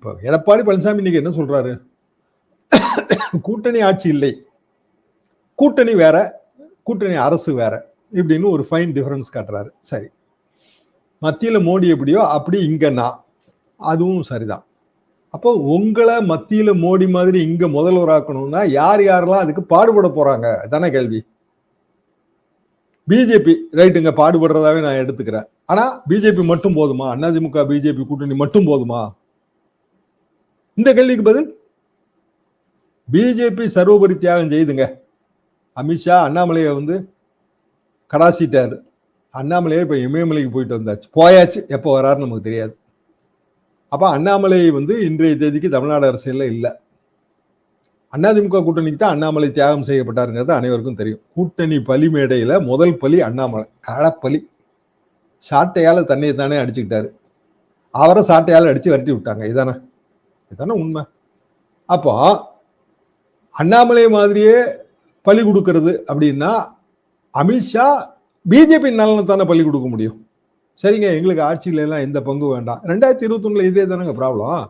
இப்போ எடப்பாடி பழனிசாமி இன்னைக்கு என்ன சொல்றாரு? கூட்டணி ஆட்சி இல்லை, கூட்டணி வேற, கூட்டணி அரசு வேற இப்படின்னு ஒரு ஃபைன் டிஃபரன்ஸ் காட்டுறாரு. சரி, மத்தியில மோடி எப்படியோ அப்படி இங்க நான், அதுவும் சரிதான். அப்போ உங்களை மத்தியில மோடி மாதிரி இங்க முதல்வராக்கணும்னா யார் யாரெல்லாம் அதுக்கு பாடுபட போறாங்க தானே கேள்வி. பிஜேபி ரைட்டுங்க, பாடுபடுறதாவே நான் எடுத்துக்கிறேன். ஆனா பிஜேபி மட்டும் போதுமா? அதிமுக பிஜேபி கூட்டணி மட்டும் போதுமா? இந்த கேள்விக்கு பதில் பிஜேபி சர்வபரி தியாகம் செய்துங்க. அமித்ஷா அண்ணாமலையை கடாசிட்டாரு. அண்ணாமலையே இப்ப இமயமலைக்கு போயிட்டு வந்தாச்சு, போயாச்சு. எப்போ வராருன்னு நமக்கு தெரியாது. அப்ப அண்ணாமலை இன்றைய தேதிக்கு தமிழ்நாடு அரசியல்ல இல்ல. அதிமுக கூட்டணிக்கு தான் அண்ணாமலை தியாகம் செய்யப்பட்டாருங்கிறது அனைவருக்கும் தெரியும். கூட்டணி பலி மேடையில முதல் பலி அண்ணாமலை, களப்பலி. சாட்டையால தன்னை தானே அடிச்சுக்கிட்டாரு. அவரை சாட்டையால அடிச்சு விரட்டி விட்டாங்க. இதானே உண்மை. அப்போ அண்ணாமலை மாதிரியே பலி கொடுக்கறது அப்படின்னா அமித்ஷா பிஜேபி நலனை தானே பலி கொடுக்க முடியும். சரிங்க, எங்களுக்கு ஆட்சியில எல்லாம் எந்த பங்கு வேண்டாம். 2021 இதே தானங்க ப்ராப்ளம்.